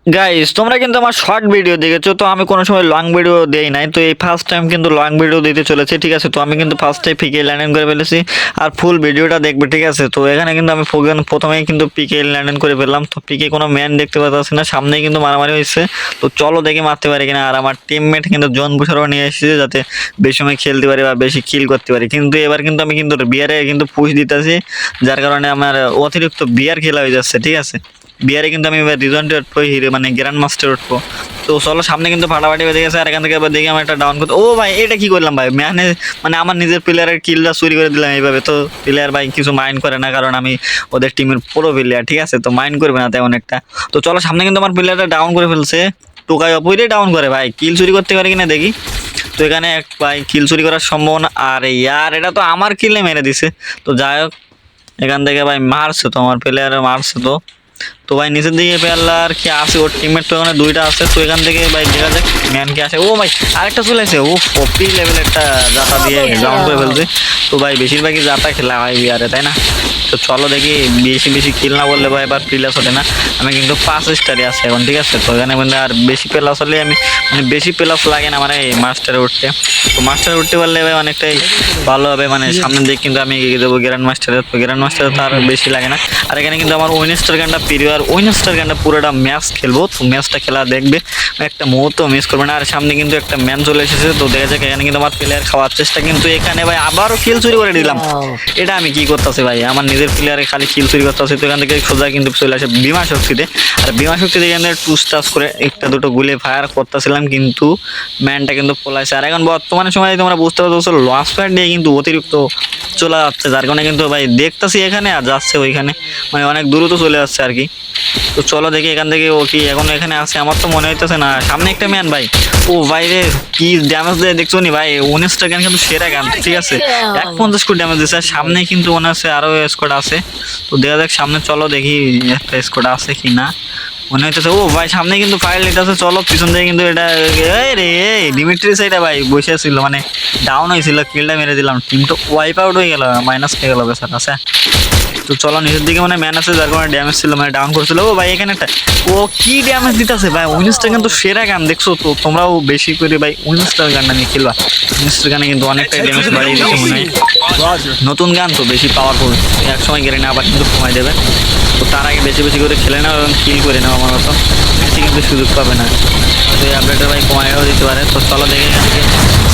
Guys তোমরা কিন্তু আমার শর্ট ভিডিও দেখেছো, তো আমি কোনো সময় লং ভিডিও দেই নাই। তো এই ফার্স্ট টাইম কিন্তু লং ভিডিও দিতে চলেছে, ঠিক আছে। তো আমি কিন্তু ফার্স্ট টাইম পিকে ল্যান্ডিং করে ফেলেছি, আর ফুল ভিডিওটা দেখবে, ঠিক আছে। তো এখানে কিন্তু আমি প্রথমেই কিন্তু পিকে ল্যান্ডিং করে ফেললাম। তো পিকে কোনো ম্যান দেখতে পাচ্ছি না, সামনেই কিন্তু মারামারি হয়েছে। তো চলো দেখে মারতে পারি কিনা। আর আমার টিমমেট কিন্তু জন বুসারও নিয়ে এসেছে, যাতে বেশি সময় খেলতে পারি বা বেশি কিল করতে পারি। কিন্তু এবার কিন্তু আমি কিন্তু বিয়ারে কিন্তু পুশ দিতেছি, যার কারণে আমার অতিরিক্ত বিয়ার খেলা হয়ে যাচ্ছে, ঠিক আছে। বিয়ারে কিন্তু আমি এবার রিজনটা উঠবো, হিরো মানে গ্র্যান্ড মাস্টার উঠবো। তো চলো সামনে কিন্তু ফাটাফাটি বেঁধে গেছে, আর এখান থেকে এবার দেখি আমার একটা ডাউন করতে। ও ভাই এটা কি করলাম ভাই, মানে আমার নিজের প্লেয়ারের কিলটা চুরি করে দিলাম এইভাবে। তো প্লেয়ার ভাই কিছু মাইন্ড করে না, কারণ আমি ওদের টিমের পুরো প্লেয়ার, ঠিক আছে। তো মাইন্ড করবে না তেমন একটা। তো চলো সামনে কিন্তু আমার প্লেয়ারটা ডাউন করে ফেলছে, টোকাই অপুরে ডাউন করে ভাই, কিল চুরি করতে পারে কিনা দেখি। তো এখানে এক ভাই কিল চুরি করার সম্ভাবনা, আর ইয়ার এটা তো আমার কিলে মেরে দিছে। তো যাই হোক, এখান থেকে ভাই মারছে, তো আমার প্লেয়ারে মারছে। তো ভাই নিচের দিকে পেয়ার কি আছে, ওর টিমমেট তো এখানে দুইটা আছে। তো এখান থেকে ভাই দেখা যাক ম্যান কি আসে। ও ভাই আরেকটা চলে আসে, ও কপি লেভেল একটা জাতা দিয়ে গ্রাউন্ড করে ফেলছে। তো ভাই বেশিরভাগই জাতা খেলা হয় বিয়ারে, তাই না। তো চলো দেখি, বেশি বেশি কিল না বললে ভাই এবার প্লাস ওঠে না। আমি কিন্তু 5 স্টারে আছি এখন, ঠিক আছে। তো এখানে মানে আর বেশি প্লাস হলে আমি মানে বেশি প্লাস লাগে না মানে এই মাস্টারে উঠতে। তো মাস্টারে উঠতে পারলে ভাই অনেকটাই ভালো হবে, মানে সামনের দিক কিন্তু আমি এগিয়ে দেবো গ্র্যান্ড মাস্টারে। তো গ্র্যান্ড মাস্টারে তো আর বেশি লাগে না। আর এখানে কিন্তু আমার উইনস্টার গানটা প্রিয়, আর উইনস্টার গানটা পুরোটা ম্যাচ খেলবো। তো ম্যাচটা খেলা দেখবে, একটা মুহূর্ত মিস করবে না। আর সামনে কিন্তু একটা ম্যান চলে এসেছে, তো দেখা যাক। এখানে কিন্তু আমার প্লেয়ার খাওয়ার চেষ্টা, কিন্তু এখানে ভাই আবারও কিল চুরি করে দিলাম। এটা আমি কি করতেছি ভাই, আমার নিজের প্লেয়ারে খালি কিল চুরি করতেছি। তো এখান থেকে সোজা কিন্তু চলে আসে বিমা শক্তিতে, আর বিমা শক্তিতে এখানে টুস টাস করে একটা দুটো গুলে ফায়ার করতেছিলাম, কিন্তু ম্যানটা কিন্তু পলাইছে। আর এখন বর্তমানে সময় তোমরা বুঝতে পারছো লস প্যাড দিয়ে কিন্তু অতিরিক্ত চলে যাচ্ছে, যার কারণে কিন্তু ভাই দেখতেছি এখানে আর যাচ্ছে ওইখানে, মানে অনেক দ্রুত চলে যাচ্ছে আর কি। তো চলো দেখি এখান থেকে ও কি এখন এখানে আছে, আমার তো মনে হইতেছে না। সামনে একটা ম্যান ভাই, ও ভাই রে কি ড্যামেজ দেয় দেখছো নি ভাই, 19টা গান কিন্তু সেরা গান, ঠিক আছে। 150 কোটি ড্যামেজ দিচ্ছে। আর সামনে কিন্তু মনে হচ্ছে আরো স্কোয়াড আছে, তো দেখা যাক সামনে। চলো দেখি একটা স্কোয়াড আছে কি না, মনে হইতেছে। ও ভাই সামনে কিন্তু ফায়ার লিট আছে, চলো পিছন থেকে কিন্তু এটা এই রে এই ডিমিট্রিস এটা ভাই বসে ছিল, মানে ডাউন হয়েছিল, কিলটা মেরে দিলাম, টিমটা ওয়াইপ আউট হয়ে গেল, মাইনাস খেয়ে গেল বেচার আছে। তো চলো নিচের দিকে মানে ম্যান আছে, যার কারণে ড্যামেজ ছিল, মানে ডাউন করছিল। ও ভাই এখানে একটা ও কি ড্যামেজ দিতেছে ভাই, উইনস্টার কিন্তু সেরা গান দেখছো। তো তোমরাও বেশি করে ভাই উইনস্টার গানটা নিয়ে খেলবা, উইনস্টার গানে কিন্তু অনেকটাই ড্যামেজ বাড়িয়ে দিচ্ছে মনে হয়। নতুন গান তো বেশি পাওয়ারফুল, এক সময় গেলে না আবার কিন্তু কমাই দেবে। তো তার আগে বেশি বেশি করে খেলে নাও এবং কিল করে নাও, আমার মতো বেশি কিন্তু সুযোগ পাবে না। তো এই আপডেটের ভাই কমাইও দিতে পারে। তো চলো দেখে এখান থেকে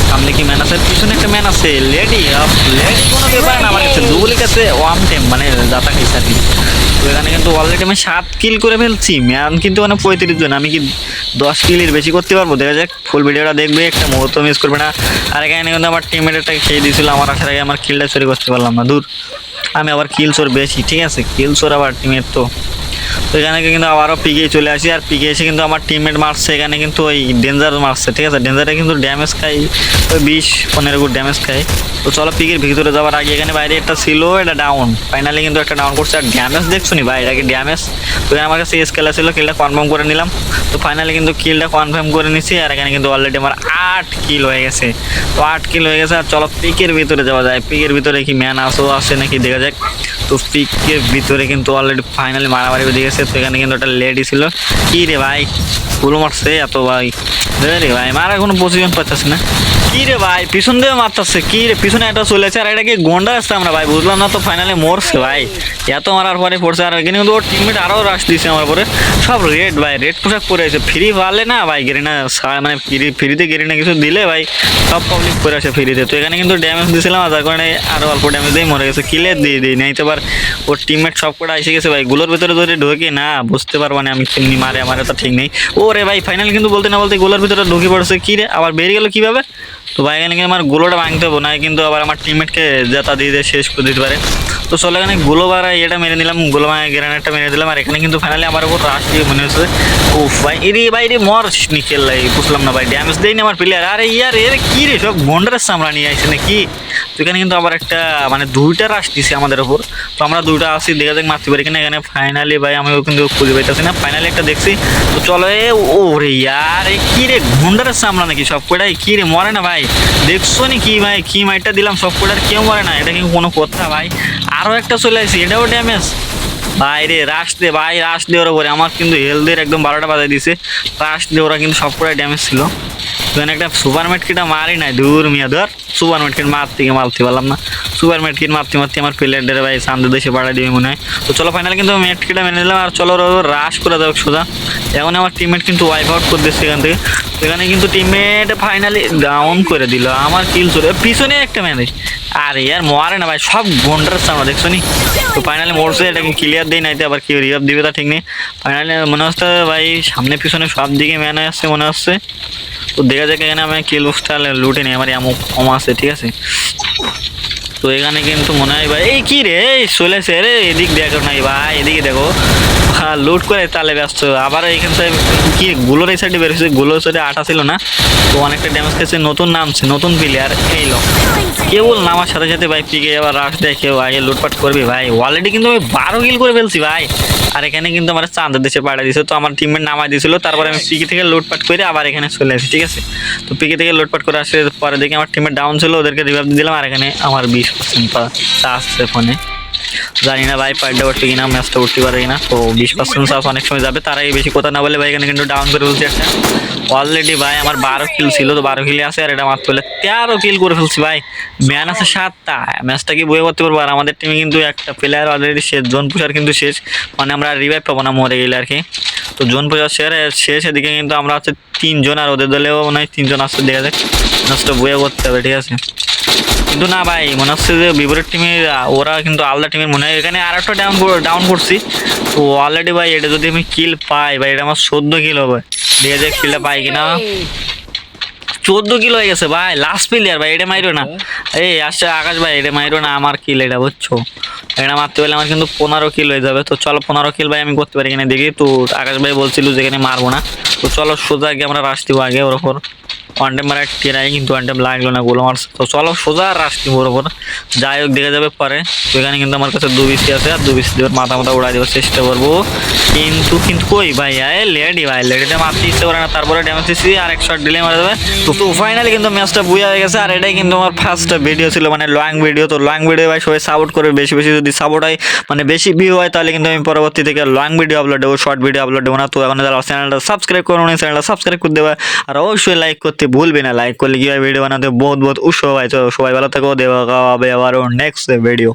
সামনে কি ম্যান আছে, পিছনে একটা ম্যান আছে, লেডি লেডি কোনো ব্যাপার না, আমার কাছে ডুবলি কাছে ওয়ান টাইম মানে দাতা খাইছে আর কি। তো এখানে কিন্তু অলরেডি আমি 7 কিল করে ফেলছি, ম্যান কিন্তু মানে 35 জন, আমি কি 10 কিলের বেশি করতে পারবো, দেখা যাক। ফুল ভিডিওটা দেখবে, একটা মুহূর্ত মিস করবে না। আর এখানে কিন্তু আমার টিমমেটটা খেয়ে দিয়েছিল আমার আসার আগে, আমার কিলটা চুরি করতে পারলাম না, দূর। আমি আবার কিল চোর বেশি, ঠিক আছে, কিল চোর আবার টিমের। তো এখানে কিন্তু আবারও পিকে চলে আসি, আর পিকে এসে কিন্তু আমার টিমমেট মারছে, এখানে কিন্তু ওই ডেঞ্জার মারছে, ঠিক আছে। ডেঞ্জারে কিন্তু ড্যামেজ খাই ওই 20-15 গুণ ড্যামেজ খাই। তো চলো পিকের ভিতরে যাওয়ার আগে এখানে বাইরে একটা ছিল, এটা ডাউন, ফাইনালি কিন্তু একটা ডাউন করছে। আর ড্যামেজ দেখছো নি ভাই, এটাকে ড্যামেজ। তো এখানে আমার কাছে স্কেলা ছিল, কিলটা কনফার্ম করে নিলাম। তো ফাইনালি কিন্তু কিলটা কনফার্ম করে নিছি, আর এখানে কিন্তু অলরেডি আমার 8 কিল হয়ে গেছে। তো 8 কিল হয়ে গেছে। আর চলো পিকের ভিতরে যাওয়া যায়, পিকের ভিতরে কি ম্যান আসে নাকি দেখা যাক। তো পিকের ভিতরে কিন্তু অলরেডি ফাইনালি মারামারি বেঁধে গেছে। তো এখানে কিন্তু একটা লেডি ছিল, কি রে ভাই ফুল মারছে এত ভাই, রে ভাই মারা কোনো পজিশন পাচ্ছি না। কি রে ভাই পিছন দিয়ে মারতেছে, কি রে পিছনে একটা চলেছে, আর এটা কি গন্ডা আসছে আমরা ভাই বুঝলাম না। তো ফাইনালি মরছে ভাই, এত মারার পরে পড়ছে। আর এখানে কিন্তু ওর টিমমেট আরও রাশ দিয়েছে আমার পরে, সব রেড ভাই, রেড পোশাক পরে আছে। ফ্রি পারলে না ভাই গেরিনা মানে ফ্রিতে গেরিনা কিছু দিলে ভাই সব পাবলিক পরে আসে ফ্রিতে। তো এখানে কিন্তু ড্যামেজ দিয়েছিলাম, যার কারণে আরও অল্প ড্যামেজ দিয়ে মরে গেছে, কিলের দিয়ে দিই নাই। তো এবার ওর টিমমেট সব কটা এসে গেছে ভাই, গুলোর ভিতরে ধরে ঢুকে না বুঝতে পারবো না আমি কেমনি মারে, আমার তো ঠিক নেই। ও রে ভাই ফাইনাল কিন্তু বলতে না বলতে গোলার ভিতরে ঢুকে পড়ছে, কি রে আবার বেরিয়ে গেল কীভাবে। তো ভাই এখানে আমার গোলোটা ভাঙতে হবো না, কিন্তু আবার আমার টিমমেটকে জেতা দিয়ে দিয়ে শেষ করে দিতে পারে। তো চলো এখানে গোলো বাড়া এটা মেরে নিলাম, গোলো ভাঙা গ্রেনেডটা মেরে দিলাম। আর এখানে কিন্তু ফাইনালি আমার উপর রাশ দিয়ে মনে হচ্ছে ও ভাই ভাই রে মর নিকেল লাই, বুঝলাম না ভাই ড্যামেজ দেয়নি আমার প্লেয়ার। আরে ইয়ার এর কি রে সব বন্ডারের সামরা নিয়ে আসছে নাকি। তো এখানে কিন্তু আবার একটা মানে 2টা রাশ দিছে আমাদের উপর। তো আমরা 2টা আসি, দেখা যাক মারতে পারি কিনা। এখানে ফাইনালি ভাই আমিও কিন্তু খুঁজে পাইতেছি না, ফাইনালি একটা দেখছি। তো চলো ও রে ইয়ার কি রে ঘন্ডারের সামরা নাকি সব কটাই, কি রে মরে না ভাই, দেখছো নি কি ভাই কি মাইটটা দিলাম, সব কটার কেউ মরে না, এটা কি কোনো কথা ভাই। আরও একটা চলে আসি, এটাও ড্যামেজ, ভাই রে রাশ দে ভাই, রাশ দে ওরা করে। আমার কিন্তু হেলথের একদম 12টা বাজায় দিছে। রাশ দিয়ে ওরা কিন্তু সবকটাই ড্যামেজ ছিল। এখানে একটা সুপার মেটকিটা মারি নাই, দূর মিয়া ধর। সুপার মেটকিট মারতে পারলাম না। সুপার মেটকিট মারতে ভাই প্লেয়ারদের ভাই সামনে দেশে বাড়া দিবে মনে হয়। তো চলো ফাইনালি কিন্তু মেটকিটা মেনে নিলাম। আর চলো রাশ করে দেওয়া সোজা। এখন আমার টিমমেট কিন্তু ওয়াইপ আউট করে দিচ্ছে এখান থেকে। তো এখানে কিন্তু টিমমেট ফাইনালি ডাউন করে দিল। আমার কিল চলে পিছনে একটা ম্যানেজ। আরে ইয়ার মারে না ভাই, সব গন্ডার সামনে দেখছো নি। তো ফাইনালি মরছে, এটাকে ক্লিয়ার দেয় নাইতে আবার কি রিভাব দিবে তা ঠিক নেই। ফাইনালি মনে হচ্ছে ভাই সামনে পিছনে সব দিকে ম্যান আসছে মনে হচ্ছে। তো দেখা যাক এখানে আমি কিল বক্সটা লুটে নিই, আমার এমন কম আছে ঠিক আছে। তো এখানে কিন্তু মনে হয় ভাই এই কি রে চলেছে রে, এদিক দেখো নাই ভাই, এদিকে দেখো লুট করে তালে ব্যস্ত। আবার এখান থেকে কি গুলোর এই সাইডে বেরোচ্ছে, গুলোর সাইডে আটা ছিল না। তো অনেকটা ড্যামেজ খেয়েছে, নতুন নামছে, নতুন প্লেয়ার এইলো। কেবল নামার সাথে সাথে ভাই পিকে আবার রাশ দেয়, কেউ আগে লুটপাট করবি ভাই। অলরেডি কিন্তু আমি 12 কিল করে ফেলছি ভাই। আর এখানে কিন্তু আমার চাঁদের দেশে পাঠিয়ে দিয়েছে। তো আমার টিমমেট নামাই দিয়েছিল, তারপরে আমি পিকে থেকে লুটপাট করে আবার এখানে চলে আসি ঠিক আছে। তো পিকে থেকে লুটপাট করে আসলে পরে দেখি আমার টিমমেট ডাউন ছিল, ওদেরকে রিভাইভ দিলাম। আর এখানে আমার 20% চার্জ আছে ফোনে। জানি না ভাই পার্টটা উঠবে কিনা, ম্যাচটা উঠতে পারে কিনা। তো 20% চার্জ অনেক সময় যাবে, তার আগে বেশি কথা না বলে ভাই এখানে কিন্তু ডাউন করে ফেলছি একটা। অলরেডি ভাই আমার 12 কিল ছিল, তো 12 কিলে আছে। আর এটা মারতে হলে 13 কিল করে ফেলছি ভাই। ম্যান আছে 7টা। ম্যাচটা কি বয়ে করতে পারবো। আর আমাদের টিমে কিন্তু একটা প্লেয়ার অলরেডি শেষ, জোন পুষার কিন্তু শেষ, মানে আমরা রিভাইভ পাবো না মরে গেলে আর কি। তো জোন পুষার শেষ এদিকে কিন্তু আমরা হচ্ছে 3 জন, আর ওদের দলেও মনে হয় 3 জন আসছে। দেখা যাক ম্যাচটা বয়ে করতে হবে ঠিক আছে। কিন্তু না ভাই মনে হচ্ছে যে বিপরীত টিমের ওরা কিন্তু আলাদা টিমের মনে হয়। এখানে আর একটা ডাউন করছি। তো অলরেডি ভাই এটা যদি আমি কিল পাই ভাই, এটা আমার 14 কিল হবে। দেখা যাক কিলটা পাই কিনা। 14 কিল হয়ে গেছে ভাই, লাস্ট প্লেয়ার ভাই, এটা মাইরো না। এই আসছে আকাশ ভাই, এটা মাইরো না, আমার কিল এটা বুঝছো। এটা মারতে পারলে আমার কিন্তু 15 কিল হয়ে যাবে। তো চলো 15 কিল ভাই আমি করতে পারি কিনা দেখি। তো আকাশ ভাই বলছিল যে এখানে মারবো না। তো চলো সোজা আগে আমরা রাশ দিব আগে ওর ওপর। ওয়ান টাইম মারা টেরাই, কিন্তু ওয়ান টাইম লাগলো না, গোল মারছে। তো চলো সোজা রাশ দিব ওর ওপর, যাই হোক দেখা যাবে পরে। তো এখানে কিন্তু আমার কাছে 2 বিসি আছে, আর 2 বিসি দেওয়ার মাথা উড়াই দেওয়ার চেষ্টা করবো। কিন্তু কিন্তু কই ভাই লেডি ভাই, লেডিটা মারতে ইচ্ছে করে না, তারপরে ড্যামেজ দিচ্ছি আর 1 শট দিলে মারা যাবে। তো ফাইনালি কিন্তু ম্যাচটা বুঝা হয়ে গেছে। আর এটাই কিন্তু আমার ফার্স্ট ভিডিও ছিল, মানে লং ভিডিও। তো লং ভিডিও ভাই সবাই সাপোর্ট করবে বেশি বেশি, যদি সাপোর্ট হয় মানে বেশি ভিউ হয়, তাহলে কিন্তু আমি পরবর্তী থেকে লং ভিডিও আপলোড দেবো, শর্ট ভিডিও আপলোড দেবো না। তো এখন যারা চ্যানেলটা সাবস্ক্রাইব করো না, চ্যানেলটা সাবস্ক্রাইব করে দেবে। আর অবশ্যই লাইক করতে ভুলবে না, লাইক করলে কি হয় ভিডিও বানাতে বহুত বহুত উৎসাহ হয়। তো সবাই ভালো থাকো, দেওয়া হবে আবার নেক্সট ভিডিও।